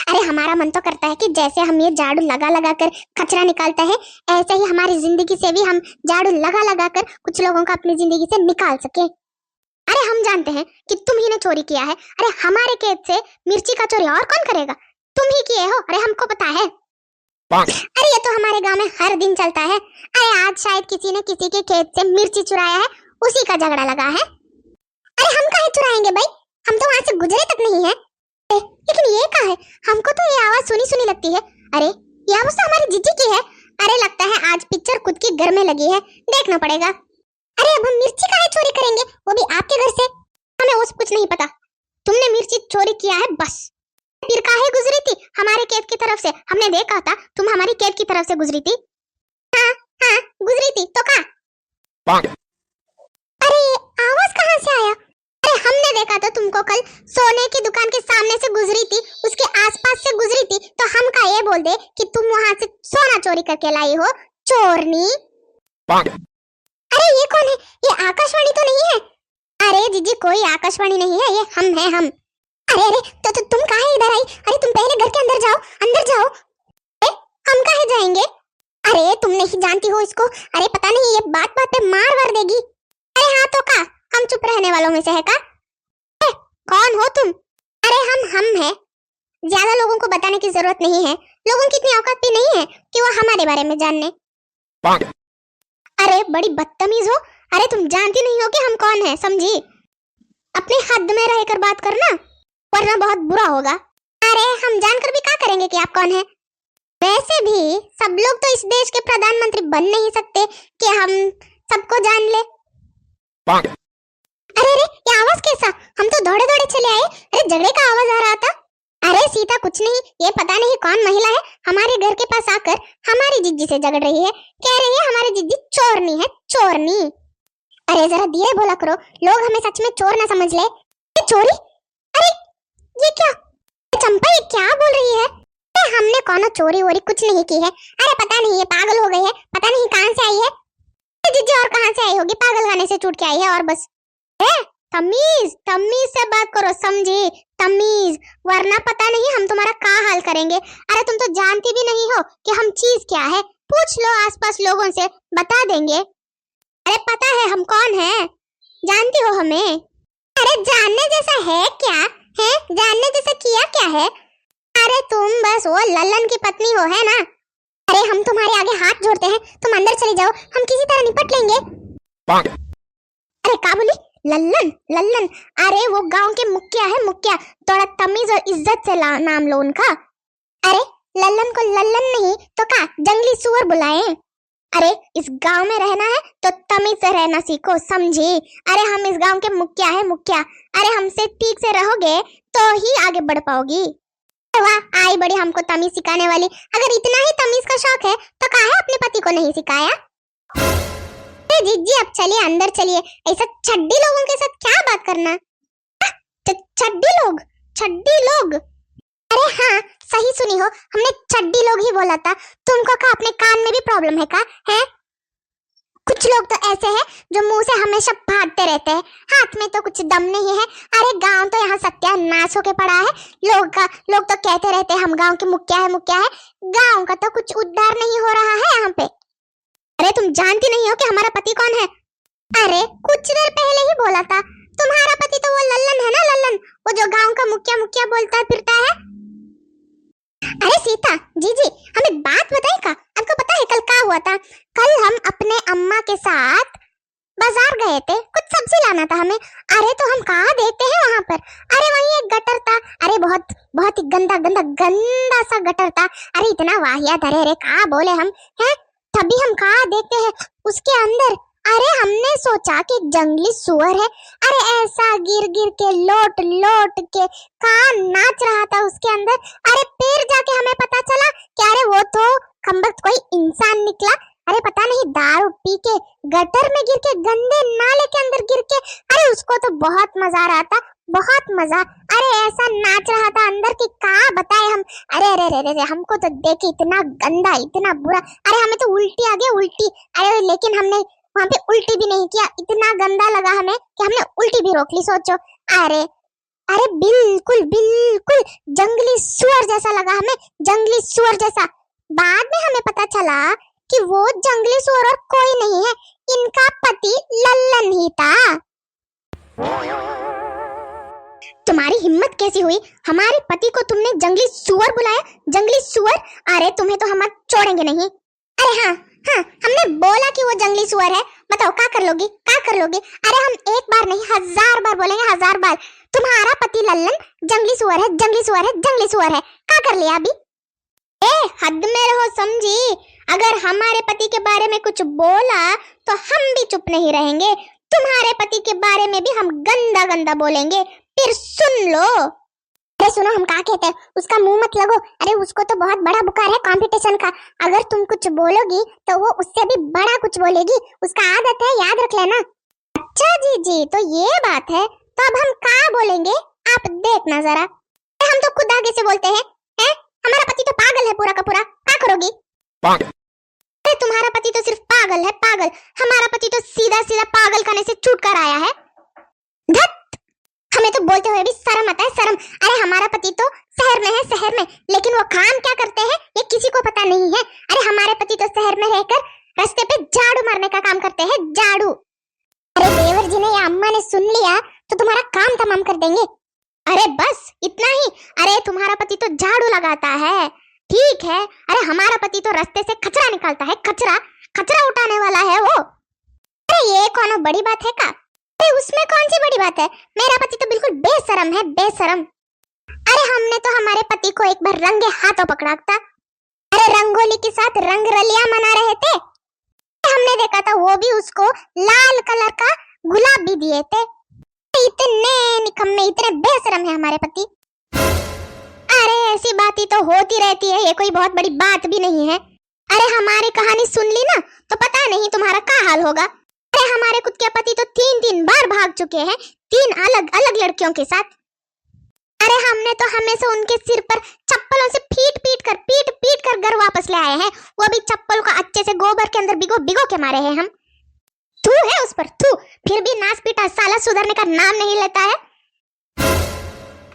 अरे हमारा मन तो करता है कि जैसे हम ये झाड़ू लगा लगा कर कचरा निकालते हैं, ऐसे ही हमारी जिंदगी से भी हम झाड़ू लगा लगा कर कुछ लोगों को अपनी जिंदगी से निकाल सके। अरे हम जानते हैं कि तुम ही ने चोरी किया है। अरे हमारे खेत से मिर्ची का चोरी और कौन करेगा? तुम ही किए हो। अरे हमको पता है। अरे ये तो हमारे गांव में हर दिन चलता है। अरे आज शायद किसी ने किसी के खेत से मिर्ची चुराया है, उसी का झगड़ा लगा है। अरे हम काहे चुराएंगे भाई, हम तो वहां से गुजरे तक नहीं है। लेकिन ये कहा है, हमको तो ये आवाज सुनी सुनी लगती है। अरे ये आवाज तो हमारी जीजी की है। अरे लगता है आज पिक्चर खुद की घर में लगी है, देखना पड़ेगा। अरे अब हम मिर्ची काहे चोरी करेंगे, वो भी आपके घर से? हमें उस कुछ नहीं पता, तुमने मिर्ची चोरी किया है बस। फिर काहे गुजरी थी हमारे खेत की तरफ से? हमने देखा था तुम हमारी खेत की तरफ से गुजरी थी। हाँ हाँ गुजरी थी तो का? अरे आवाज कहाँ से आया? अरे हमने देखा था तुमको कल सोने की दुकान के सामने से गुजरी थी, उसके आसपास से गुजरी थी, तो हम का ये बोल दे कि तुम वहां से सोना चोरी करके लाई हो, चोरनी। अरे ये कौन है? ये आकाशवाणी तो नहीं है? अरे जीजी कोई आकाशवाणी नहीं है, ये हम हैं हम। अरे अरे तो तुम काहे इधर आई? अरे तुम पहले घर के अंदर जाओ, अंदर जाओ। हम काहे जाएंगे? अरे तुम नहीं जानती हो इसको? अरे पता नहीं ये बात बात पे मार वार देगी। अरे हाँ तो का, हम चुप रहने वालों में से है का? कौन हो तुम? अरे हम हैं। ज्यादा लोगों को बताने की जरूरत नहीं है, लोगों की इतनी औकात भी नहीं है कि वो हमारे बारे में जानने। अरे बड़ी बदतमीज हो। अरे तुम जानती नहीं हो कि हम कौन है, समझी? अपने हद में रहकर बात करना, वरना बहुत बुरा होगा। अरे हम जानकर भी क्या करेंगे कि आप कौन है? वैसे भी सब लोग तो इस देश के प्रधानमंत्री बन नहीं सकते कि हम सबको जान ले। अरे अरे ये आवाज कैसा? हम तो दौड़े दौड़े चले आए। अरे झगड़े का आवाज आ रहा था। अरे सीता कुछ नहीं, ये पता नहीं कौन महिला है हमारे घर के पास आकर हमारी जिज्जी से झगड़ रही है, कह रही है हमारी जिज्जी चोरनी है, चोरनी। अरे जरा धीरे बोला करो, लोग हमें सच में चोर ना समझ ले। ये चोरी? अरे ये क्या चंपा, ये क्या बोल रही है? अरे हमने कौन चोरी वोरी कुछ नहीं की है। अरे पता नहीं ये पागल हो गई है, पता नहीं कहां से आई है जिज्जी, और कहां से आई होगी, पागल खाने से छूट के आई है और बस। तमीज तमीज से बात करो, समझी? तमीज, वरना पता नहीं हम तुम्हारा क्या हाल करेंगे। अरे तुम तो जानती भी नहीं हो कि हम चीज क्या है, पूछ लो आसपास लोगों से, बता देंगे। अरे पता है हम कौन है, जानती हो हमें? अरे जानने जैसा है क्या है, जानने जैसा किया क्या है? अरे तुम बस वो लल्लन की पत्नी हो, है ना? अरे हम तुम्हारे आगे हाथ जोड़ते हैं, तुम अंदर चली जाओ, हम किसी तरह निपट लेंगे। अरे क्या बोली? लल्लन? लल्लन? अरे वो गांव के मुखिया है, मुखिया। थोड़ा तमीज और इज्जत से नाम लो उनका। अरे लल्लन को लल्लन नहीं तो क्या जंगली सुअर बुलाएं? अरे इस गांव में रहना है तो तमीज से रहना सीखो, समझी? अरे हम इस गांव के मुखिया है, मुखिया। अरे हमसे ठीक से रहोगे तो ही आगे बढ़ पाओगी। वाह आई बड़ी हमको तमीज सिखाने वाली। अगर इतना ही तमीज का शौक है तो काहे अपने पति को नहीं सिखाया? जीजी अब चलिए अंदर चलिए, ऐसा छड्डी लोगों के साथ क्या बात करना? छड्डी लोग, छड्डी लोग। अरे हाँ सही सुनी हो, हमने छड्डी लोग ही बोला था। तुमको का अपने कान में भी प्रॉब्लम है का? है कुछ लोग तो ऐसे हैं जो मुंह से हमेशा भागते रहते हैं, हाथ में तो कुछ दम नहीं है। अरे गांव तो यहाँ सत्यानाश होके पड़ा है। लोग तो कहते रहते हैं हम गांव के मुखिया है, मुखिया है। गांव का तो कुछ उद्धार नहीं हो रहा है यहाँ पे। अरे तुम जानती नहीं हो कि हमारा पति कौन है? अरे कुछ देर पहले ही बोला था। तुम्हारा पति तो वो लल्लन है ना, लल्लन, वो जो गांव का मुखिया मुखिया बोलता फिरता है। अरे सीता जीजी हमें बात बताए का? आपको पता है कल क्या हुआ था? कल हम अपने अम्मा के साथ बाजार गए थे, कुछ सब्जी लाना था हमें। अरे तो हम कहाँ देखते हैं वहां पर, अरे वहीं एक गटर था। अरे बहुत बहुत ही गंदा गंदा गंदा सा गटर था। अरे इतना वाहियात, अरे अरे कहाँ बोले हम हैं, तभी हम कहाँ देखते हैं उसके अंदर। अरे हमने सोचा कि जंगली सुअर है। अरे ऐसा गिर गिर के लोट लोट के कहाँ नाच रहा था उसके अंदर। अरे फिर जाके हमें पता चला कि अरे वो तो खम्बख्त कोई इंसान निकला। अरे पता नहीं दारू पी के गटर में गिर के, गंदे नाले के अंदर गिर के। अरे उसको तो बहुत मजा आ रहा था, बहुत मजा। अरे ऐसा नाच रहा था अंदर कि क्या बताए हम। अरे अरे अरे अरे हमको तो देखे इतना गंदा, इतना बुरा। अरे हमें तो उल्टी आ गई, उल्टी। अरे लेकिन हमने वहां पे उल्टी भी नहीं किया, इतना गंदा लगा हमें कि हमने उल्टी भी रोक ली, सोचो। अरे अरे बिल्कुल बिल्कुल जंगली सुअर जैसा लगा हमें, जंगली सुअर जैसा। बाद में हमें पता चला कि वो जंगली सुअर और कोई नहीं है, इनका पति लल्लन ही था। तुम्हारी हिम्मत कैसी हुई, हमारे पति को तुमने जंगली सुअर बुलाया? जंगली सुअर? अरे तुम्हें तो हम छोड़ेंगे नहीं। अरे हाँ हाँ, हमने बोला कि वो जंगली सुअर है। बताओ क्या कर लोगी, क्या कर लोगी? अरे हम एक बार नहीं 1000 बार बोलेंगे, 1000 बार। तुम्हारा पति लल्लन जंगली सुअर है, जंगली सुअर है, जंगली सुअर है। क्या कर लिया अभी? ए हद में रहो समझी, अगर हमारे पति के बारे में कुछ बोला तो हम भी चुप नहीं रहेंगे। तुम्हारे पति के बारे में भी हम गंदा गंदा बोलेंगे, फिर सुन लो। अरे सुनो, हम क्या कहते हैं, उसका मुंह मत लगो। अरे उसको तो बहुत बड़ा बुखार है कंपटीशन का, अगर तुम कुछ बोलोगी तो वो उससे भी बड़ा कुछ बोलेगी, उसका आदत है, याद रख लेना। अच्छा जी, तो ये बात है, तो अब हम क्या बोलेंगे आप देखना जरा। हम तो खुद आगे से बोलते हैं, हमारा पति तो पागल है पूरा का पूरा, क्या करोगी? अरे तुम्हारा पति तो सिर्फ पागल है, पागल। हमारा पति तो सीधा सीधा पागल खाने से छूट कर आया है। धत, हमें तो बोलते हुए भी शर्म आता है, शर्म। अरे हमारा पति तो शहर में है, शहर में, लेकिन वो काम क्या करते हैं ये किसी को पता नहीं है। अरे हमारे पति तो शहर में रहकर रास्ते पे झाड़ू मारने का काम करते हैं, झाड़ू। अरे देवर जी ने या अम्मा ने सुन लिया तो तुम्हारा काम तमाम कर देंगे। अरे बस इतना ही। अरे तुम्हारा पति तो झाड़ू लगाता है, ठीक है। अरे हमारा पति तो रास्ते से कचरा निकालता है, कचरा, कचरा उठाने वाला है वो। अरे ये कौन बड़ी बात है का? अरे उसमें कौन सी बड़ी बात है, मेरा पति तो बिल्कुल बेशरम है, बेशरम। अरे हमने तो हमारे पति को एक बार रंगे हाथों पकड़ा था। अरे रंगोली के साथ रंग रलियां मना रहे थे, हमने देखा था, वो भी उसको लाल कलर का गुलाब भी दिए थे। इतने निकम्मे, इतने बेशरम है हमारे पति। अरे ऐसी बातें तो होती रहती है, ये कोई बहुत बड़ी बात भी नहीं है। अरे हमारी कहानी सुन ली ना तो पता नहीं तुम्हारा क्या हाल होगा। अरे हमारे खुद के पति तो 3 बार भाग चुके हैं, 3 अलग अलग लड़कियों के साथ। अरे हमने तो हमेशा उनके सिर पर चप्पलों से पीट कर घर वापस ले आए हैं, वो भी चप्पल को अच्छे से गोबर के अंदर भिगो के मारे हैं हम। थू है उस पर, थू, फिर भी नास पीटा साला सुधरने का नाम नहीं लेता है।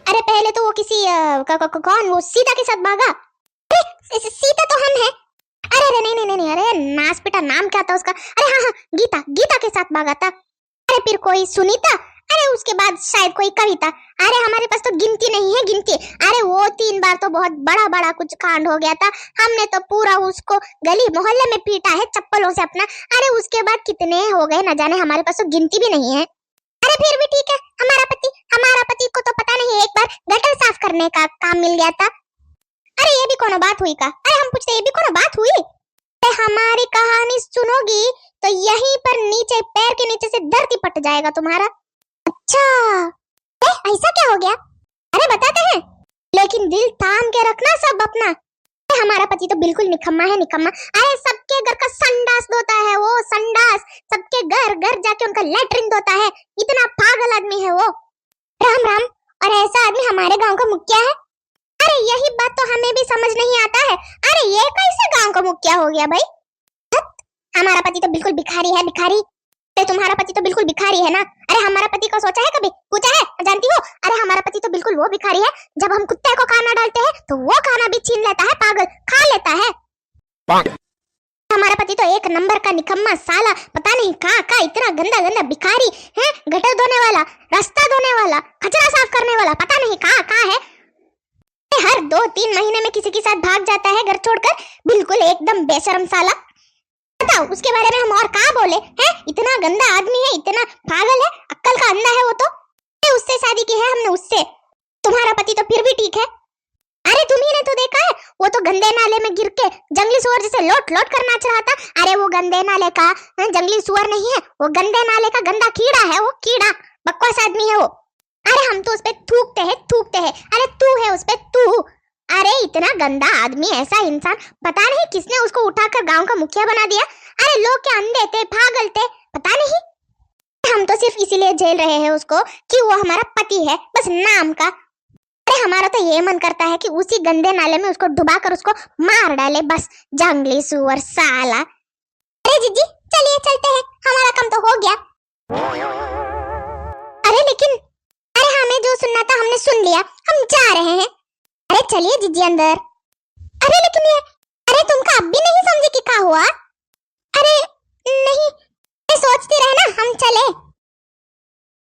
अरे पहले तो वो किसी कौन, वो सीता के साथ भागा। अरे सीता तो हम हैं। अरे नहीं, अरे नास पीटा नाम क्या था उसका? अरे हाँ, गीता के साथ भागा था। अरे फिर कोई सुनीता, अरे उसके बाद शायद कोई कविता। अरे हमारे पास तो गिनती नहीं है, गिनती। अरे वो 3 बार तो बहुत बड़ा कुछ कांड हो गया था, हमने तो पूरा उसको गली मोहल्ले में पीटा है चप्पलों से अपना। अरे उसके बाद कितने हो गए न जाने, हमारे पास तो गिनती भी नहीं है। अरे फिर भी ठीक है, हमारा पति को तो पता नहीं एक बार गटर साफ करने का काम मिल गया था। अरे ये भी कोनो बात हुई का? अरे हम पूछते ये भी कोनो बात हुई? हमारी कहानी सुनोगी तो यहीं पर नीचे, पैर के नीचे से धरती पट जाएगा तुम्हारा। अच्छा ऐसा क्या हो गया? अरे बताते हैं, लेकिन दिल थाम के रखना सब अपना। हमारा पति तो बिल्कुल निकम्मा है, निकम्मा। अरे सबके घर का संडास धोता है वो, संडास, सबके घर जाके उनका लैट्रिन धोता है, इतना पागल आदमी है वो। राम राम, और ऐसा आदमी हमारे गांव का मुखिया है। अरे यही बात तो हमें भी समझ नहीं आता है। अरे ये कैसे गांव का मुखिया हो गया भाई? हमारा पति तो बिल्कुल भिखारी है, भिखारी। तुम्हारा पति तो बिल्कुल भिखारी है ना? अरे हमारा पति को सोचा है कभी, पूछा है, जानती हो? अरे हमारा पति तो बिल्कुल वो भिखारी है, जब हम कुत्ते को खाना डालते हैं तो वो खाना भी छीन लेता है, पागल, खा लेता है। हमारा पति तो एक नंबर का निकम्मा साला, पता नहीं का इतना गंदा भिखारी है, गटर धोने वाला, रास्ता धोने वाला, कचरा साफ करने वाला, पता नहीं का है। हर 2-3 महीने में किसी के साथ भाग जाता है घर छोड़कर, बिल्कुल एकदम बेशरम साला। बताओ उसके बारे में हम और क्या बोले हैं? इतना गंदा आदमी है, इतना पागल है, अक्ल का अंधा है वो तो। उससे शादी की है हमने, उससे। तुम्हारा पति तो फिर भी ठीक है। अरे तुम्ही ने तो देखा है, वो तो गंदे नाले में गिर के जंगली सुअर जैसे लोट कर नाच रहा था। अरे वो गंदे नाले का जंगली सुअर नहीं है, वो गंदे नाले का गंदा कीड़ा है, वो कीड़ा, बकवास आदमी है वो। अरे हम तो उस पे थूकते हैं। अरे तू है उस पे, तू। अरे इतना गंदा आदमी, ऐसा इंसान, पता नहीं किसने उसको उठाकर गांव का मुखिया बना दिया। अरे लोग क्या अंधे थे, पागल थे, पता नहीं। हम तो सिर्फ इसीलिए झेल रहे हैं उसको कि वो हमारा पति है, बस नाम का। अरे हमारा तो ये मन करता है कि उसी गंदे नाले में उसको डुबाकर उसको मार डाले, बस, जंगली सुअर साला। अरे जीजी चलिए चलते हैं, हमारा काम तो हो गया। अरे लेकिन, अरे हमें जो जो सुनना था हमने सुन लिया, हम जा रहे हैं। अरे चलिए जीजी अंदर। अरे लेकिन ये, अरे तुमका अब भी नहीं समझे कि क्या हुआ?